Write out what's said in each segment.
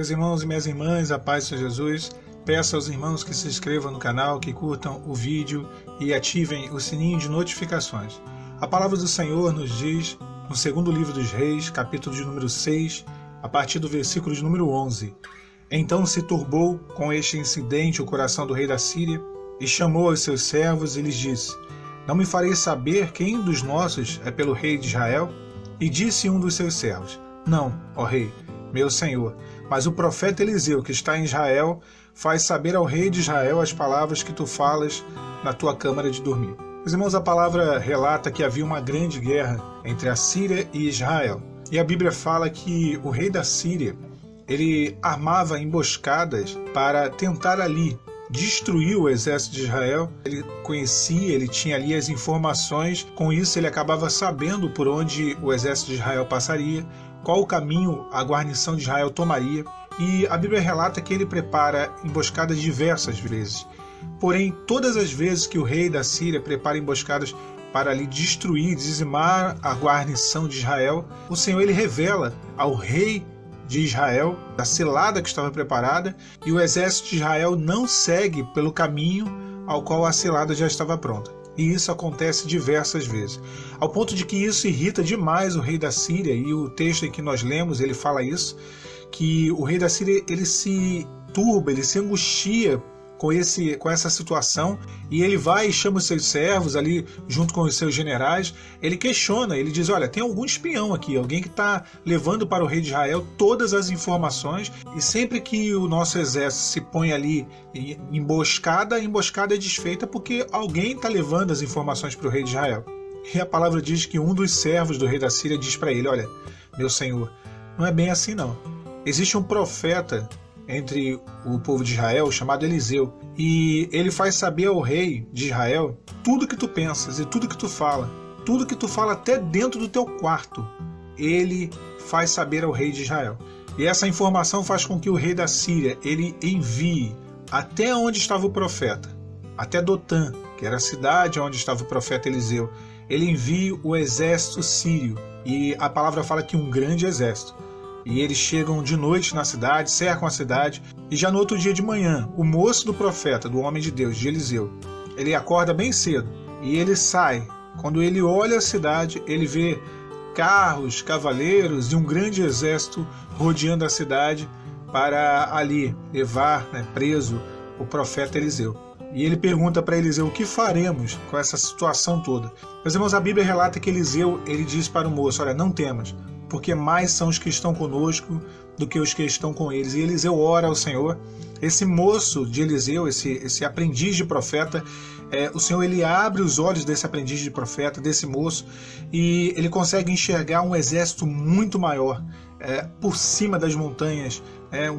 Meus irmãos e minhas irmãs, a paz de Jesus. Peço aos irmãos que se inscrevam no canal, que curtam o vídeo e ativem o sininho de notificações. A palavra do Senhor nos diz, no segundo livro dos Reis, capítulo de número 6, a partir do versículo de número 11. Então se turbou com este incidente o coração do rei da Síria, e chamou aos seus servos e lhes disse: Não me fareis saber quem dos nossos é pelo rei de Israel? E disse um dos seus servos: Não, ó rei, meu senhor, mas o profeta Eliseu, que está em Israel, faz saber ao rei de Israel as palavras que tu falas na tua câmara de dormir. Meus irmãos, a palavra relata que havia uma grande guerra entre a Síria e Israel. E a Bíblia fala que o rei da Síria, ele armava emboscadas para tentar ali destruir o exército de Israel. Ele conhecia, ele tinha ali as informações, com isso ele acabava sabendo por onde o exército de Israel passaria, qual o caminho a guarnição de Israel tomaria, e a Bíblia relata que ele prepara emboscadas diversas vezes. Porém, todas as vezes que o rei da Síria prepara emboscadas para ali destruir, dizimar a guarnição de Israel, o Senhor ele revela ao rei de Israel da cilada que estava preparada, e o exército de Israel não segue pelo caminho ao qual a cilada já estava pronta. E isso acontece diversas vezes, ao ponto de que isso irrita demais o rei da Síria, e o texto em que nós lemos, ele fala isso, que o rei da Síria ele se turba, ele se angustia com essa situação, e ele vai e chama os seus servos ali, junto com os seus generais. Ele questiona, ele diz: olha, tem algum espião aqui, alguém que está levando para o rei de Israel todas as informações, e sempre que o nosso exército se põe ali em emboscada, a emboscada é desfeita porque alguém está levando as informações para o rei de Israel. E a palavra diz que um dos servos do rei da Síria diz para ele: olha, meu senhor, não é bem assim não. Existe um profeta entre o povo de Israel, chamado Eliseu, e ele faz saber ao rei de Israel tudo que tu pensas e tudo que tu fala até dentro do teu quarto, ele faz saber ao rei de Israel. E essa informação faz com que o rei da Síria, ele envie até onde estava o profeta, até Dotã, que era a cidade onde estava o profeta Eliseu, ele envia o exército sírio, e a palavra fala que um grande exército. E eles chegam de noite na cidade, cercam a cidade, e já no outro dia de manhã, o moço do profeta, do homem de Deus, de Eliseu, ele acorda bem cedo, e ele sai. Quando ele olha a cidade, ele vê carros, cavaleiros e um grande exército rodeando a cidade para ali levar preso o profeta Eliseu. E ele pergunta para Eliseu: o que faremos com essa situação toda? Meus irmãos, a Bíblia relata que Eliseu, ele diz para o moço: olha, não temas, porque mais são os que estão conosco do que os que estão com eles. E Eliseu ora ao Senhor. Esse moço de Eliseu, esse aprendiz de profeta, o Senhor ele abre os olhos desse aprendiz de profeta, desse moço, e ele consegue enxergar um exército muito maior por cima das montanhas,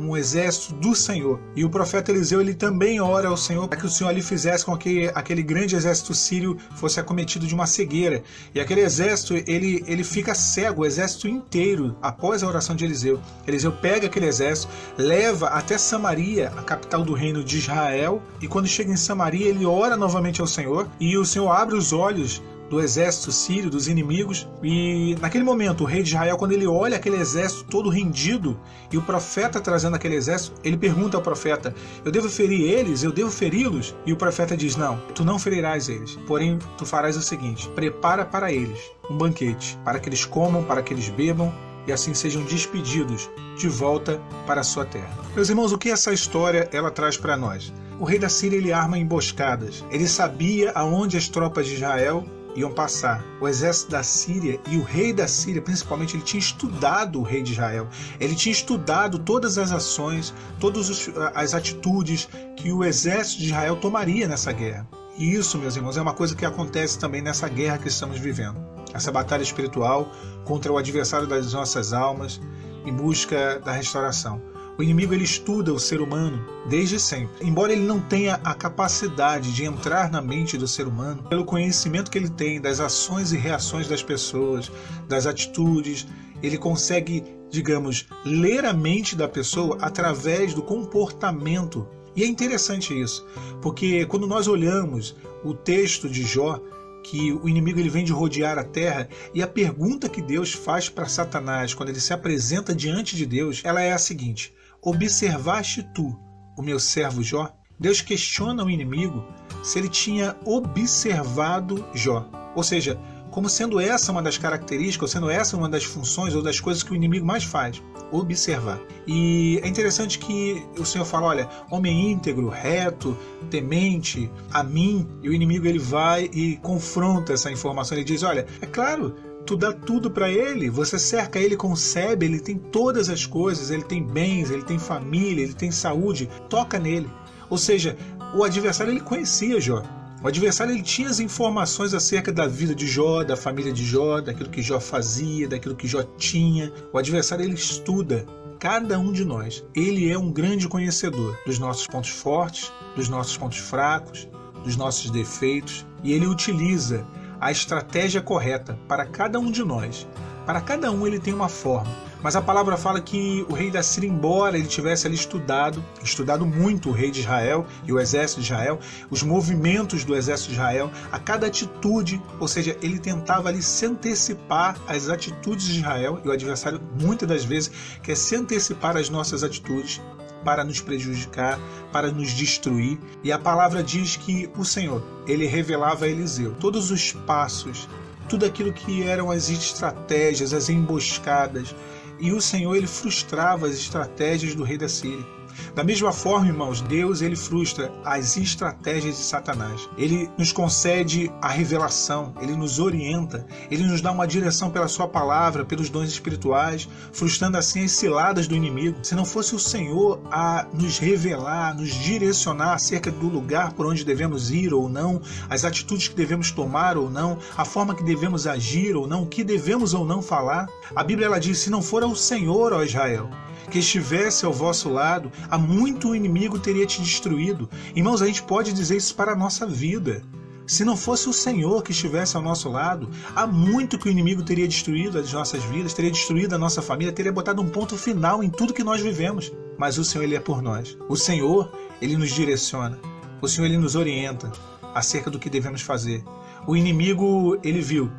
um exército do Senhor. E o profeta Eliseu ele também ora ao Senhor para que o Senhor ali fizesse com que aquele grande exército sírio fosse acometido de uma cegueira. E aquele exército ele fica cego, o exército inteiro, após a oração de Eliseu. Eliseu pega aquele exército, leva até Samaria, a capital do reino de Israel, e quando chega em Samaria ele ora novamente ao Senhor, e o Senhor abre os olhos do exército sírio, dos inimigos, e naquele momento o rei de Israel, quando ele olha aquele exército todo rendido e o profeta trazendo aquele exército, ele pergunta ao profeta: eu devo ferir eles? Eu devo feri-los? E o profeta diz: não, tu não ferirás eles, porém tu farás o seguinte: prepara para eles um banquete, para que eles comam, para que eles bebam, e assim sejam despedidos de volta para a sua terra. Meus irmãos, o que essa história ela traz para nós? O rei da Síria ele arma emboscadas, ele sabia aonde as tropas de Israel iam passar. O exército da Síria e o rei da Síria, principalmente, ele tinha estudado o rei de Israel. Ele tinha estudado todas as ações, todas as atitudes que o exército de Israel tomaria nessa guerra. E isso, meus irmãos, é uma coisa que acontece também nessa guerra que estamos vivendo. Essa batalha espiritual contra o adversário das nossas almas em busca da restauração. O inimigo ele estuda o ser humano desde sempre. Embora ele não tenha a capacidade de entrar na mente do ser humano, pelo conhecimento que ele tem das ações e reações das pessoas, das atitudes, ele consegue, digamos, ler a mente da pessoa através do comportamento. E é interessante isso, porque quando nós olhamos o texto de Jó, que o inimigo ele vem de rodear a terra, e a pergunta que Deus faz para Satanás quando ele se apresenta diante de Deus, ela é a seguinte: observaste tu o meu servo Jó? Deus questiona o inimigo se ele tinha observado Jó. Ou seja, como sendo essa uma das características, ou sendo essa uma das funções ou das coisas que o inimigo mais faz, observar. E é interessante que o Senhor fala, olha, homem íntegro, reto, temente a mim, e o inimigo ele vai e confronta essa informação, ele diz, olha, é claro, tu dá tudo para ele, você cerca ele com sebe, ele tem todas as coisas, ele tem bens, ele tem família, ele tem saúde, toca nele. Ou seja, o adversário ele conhecia Jó. O adversário ele tinha as informações acerca da vida de Jó, da família de Jó, daquilo que Jó fazia, daquilo que Jó tinha. O adversário ele estuda cada um de nós. Ele é um grande conhecedor dos nossos pontos fortes, dos nossos pontos fracos, dos nossos defeitos, e ele utiliza a estratégia correta para cada um de nós. Para cada um ele tem uma forma. Mas a palavra fala que o rei da Síria, embora ele tivesse ali estudado muito o rei de Israel e o exército de Israel, os movimentos do exército de Israel, a cada atitude, ou seja, ele tentava ali se antecipar às atitudes de Israel, e o adversário muitas das vezes quer se antecipar às nossas atitudes para nos prejudicar, para nos destruir. E a palavra diz que o Senhor, ele revelava a Eliseu todos os passos, tudo aquilo que eram as estratégias, as emboscadas, e o Senhor ele frustrava as estratégias do rei da Síria. Da mesma forma, irmãos, Deus ele frustra as estratégias de Satanás. Ele nos concede a revelação, ele nos orienta, ele nos dá uma direção pela sua palavra, pelos dons espirituais, frustrando assim as ciladas do inimigo. Se não fosse o Senhor a nos revelar, nos direcionar acerca do lugar por onde devemos ir ou não, as atitudes que devemos tomar ou não, a forma que devemos agir ou não, o que devemos ou não falar, a Bíblia ela diz, se não for o Senhor, ó Israel, que estivesse ao vosso lado, há muito o inimigo teria te destruído. Irmãos, a gente pode dizer isso para a nossa vida. Se não fosse o Senhor que estivesse ao nosso lado, há muito que o inimigo teria destruído as nossas vidas, teria destruído a nossa família, teria botado um ponto final em tudo que nós vivemos. Mas o Senhor, ele é por nós. O Senhor, ele nos direciona. O Senhor, ele nos orienta acerca do que devemos fazer. O inimigo, ele viu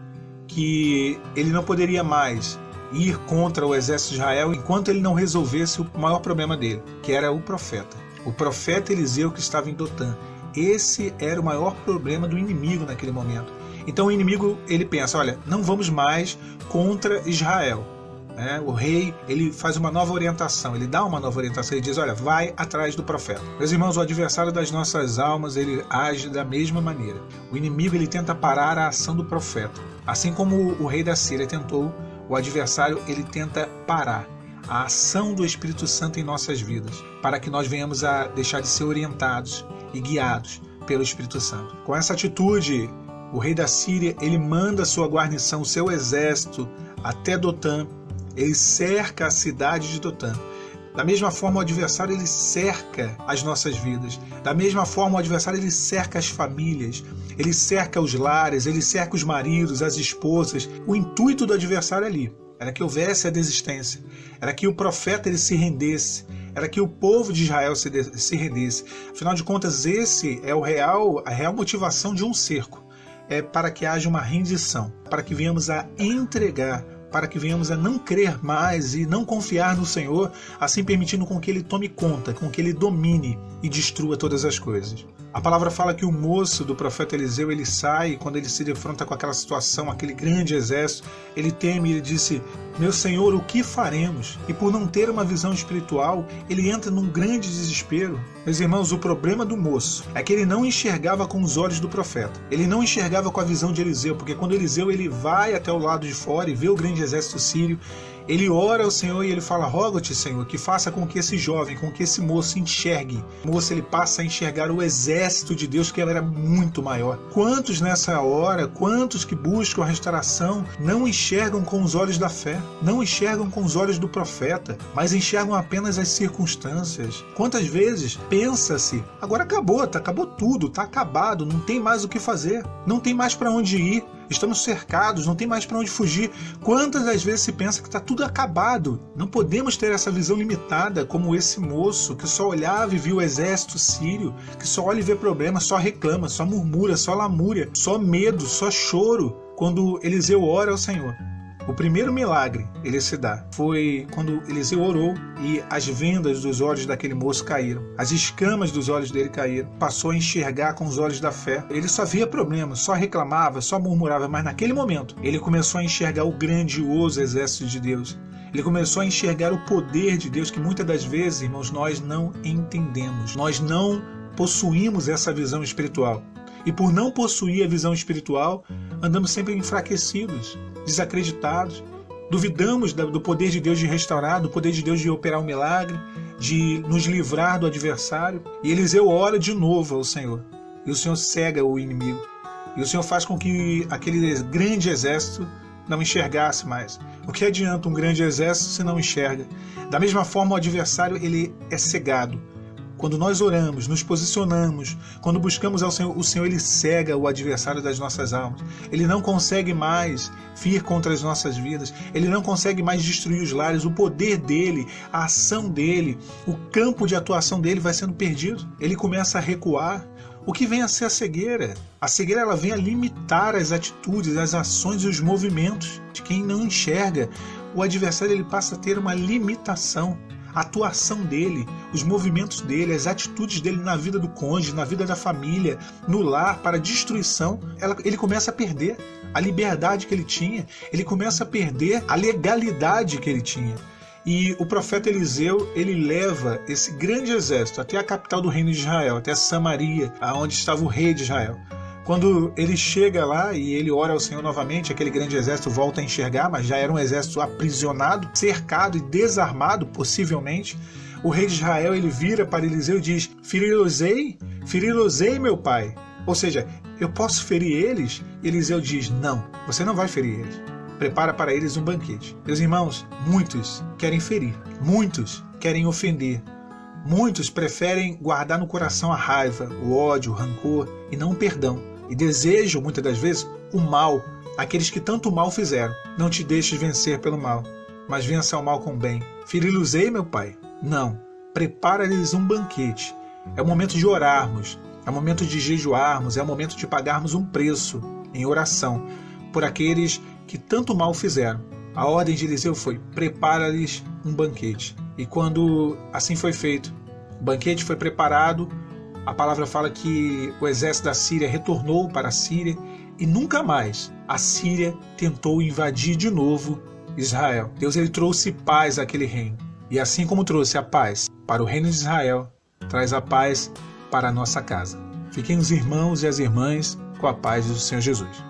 que ele não poderia mais ir contra o exército de Israel enquanto ele não resolvesse o maior problema dele, que era o profeta Eliseu que estava em Dotã. Esse era o maior problema do inimigo naquele momento. Então o inimigo ele pensa, olha, não vamos mais contra Israel. O rei ele faz uma nova orientação, ele dá uma nova orientação, ele diz, olha, vai atrás do profeta. Meus irmãos, o adversário das nossas almas, ele age da mesma maneira. O inimigo ele tenta parar a ação do profeta, assim como o rei da Síria tentou. O adversário ele tenta parar a ação do Espírito Santo em nossas vidas, para que nós venhamos a deixar de ser orientados e guiados pelo Espírito Santo. Com essa atitude, o rei da Síria ele manda sua guarnição, seu exército até Dotã, ele cerca a cidade de Dotã. Da mesma forma, o adversário ele cerca as nossas vidas. Da mesma forma, o adversário ele cerca as famílias, ele cerca os lares, ele cerca os maridos, as esposas. O intuito do adversário ali era que houvesse a desistência, era que o profeta ele se rendesse, era que o povo de Israel se rendesse. Afinal de contas, esse é a real motivação de um cerco. É para que haja uma rendição, para que venhamos a entregar, para que venhamos a não crer mais e não confiar no Senhor, assim permitindo com que Ele tome conta, com que Ele domine e destrua todas as coisas. A palavra fala que o moço do profeta Eliseu, ele sai, quando ele se defronta com aquela situação, aquele grande exército, ele teme e ele disse, meu Senhor, o que faremos? E por não ter uma visão espiritual, ele entra num grande desespero. Meus irmãos, o problema do moço é que ele não enxergava com os olhos do profeta. Ele não enxergava com a visão de Eliseu, porque quando Eliseu ele vai até o lado de fora e vê o grande exército sírio, ele ora ao Senhor e ele fala, rogo-te, Senhor, que faça com que esse jovem, com que esse moço enxergue. O moço ele passa a enxergar o exército de Deus, que era muito maior. Quantos nessa hora, quantos que buscam a restauração, não enxergam com os olhos da fé, não enxergam com os olhos do profeta, mas enxergam apenas as circunstâncias. Quantas vezes pensa-se, agora acabou tudo, está acabado, não tem mais o que fazer, não tem mais para onde ir. Estamos cercados, não tem mais para onde fugir. Quantas das vezes se pensa que está tudo acabado? Não podemos ter essa visão limitada como esse moço que só olhava e viu o exército sírio, que só olha e vê problema, só reclama, só murmura, só lamúria, só medo, só choro. Quando Eliseu ora ao Senhor, O primeiro milagre ele se dá foi quando Eliseu orou e as vendas dos olhos daquele moço caíram. As escamas dos olhos dele caíram. Passou a enxergar com os olhos da fé. Ele só via problemas, só reclamava, só murmurava, mas naquele momento ele começou a enxergar o grandioso exército de Deus. Ele começou a enxergar o poder de Deus que muitas das vezes, irmãos, nós não entendemos. Nós não possuímos essa visão espiritual. E por não possuir a visão espiritual, andamos sempre enfraquecidos, desacreditados, duvidamos do poder de Deus de restaurar, do poder de Deus de operar um milagre, de nos livrar do adversário. E Eliseu ora de novo ao Senhor. E o Senhor cega o inimigo. E o Senhor faz com que aquele grande exército não enxergasse mais. O que adianta um grande exército se não enxerga? Da mesma forma, o adversário ele é cegado. Quando nós oramos, nos posicionamos, quando buscamos ao Senhor, o Senhor ele cega o adversário das nossas almas. Ele não consegue mais vir contra as nossas vidas. Ele não consegue mais destruir os lares. O poder dele, a ação dele, o campo de atuação dele vai sendo perdido. Ele começa a recuar. O que vem a ser a cegueira? A cegueira ela vem a limitar as atitudes, as ações e os movimentos de quem não enxerga. O adversário ele passa a ter uma limitação. A atuação dele, os movimentos dele, as atitudes dele na vida do cônjuge, na vida da família, no lar, para destruição, ele começa a perder a liberdade que ele tinha, ele começa a perder a legalidade que ele tinha. E o profeta Eliseu, ele leva esse grande exército até a capital do reino de Israel, até Samaria, onde estava o rei de Israel. Quando ele chega lá e ele ora ao Senhor novamente, aquele grande exército volta a enxergar, mas já era um exército aprisionado, cercado e desarmado, possivelmente. O rei de Israel ele vira para Eliseu e diz: Ferir-los-ei, meu pai. Ou seja, eu posso ferir eles? Eliseu diz: não, você não vai ferir eles. Prepara para eles um banquete. Meus irmãos, muitos querem ferir, muitos querem ofender. Muitos preferem guardar no coração a raiva, o ódio, o rancor e não o perdão. E desejam, muitas das vezes, o mal, aqueles que tanto mal fizeram. Não te deixes vencer pelo mal, mas vença o mal com o bem. Feri-los-ei, meu pai? Não. Prepara-lhes um banquete. É o momento de orarmos, é o momento de jejuarmos, é o momento de pagarmos um preço em oração por aqueles que tanto mal fizeram. A ordem de Eliseu foi: prepara-lhes um banquete. E quando assim foi feito, o banquete foi preparado, a palavra fala que o exército da Síria retornou para a Síria e nunca mais a Síria tentou invadir de novo Israel. Deus ele trouxe paz àquele reino. E assim como trouxe a paz para o reino de Israel, traz a paz para a nossa casa. Fiquem os irmãos e as irmãs com a paz do Senhor Jesus.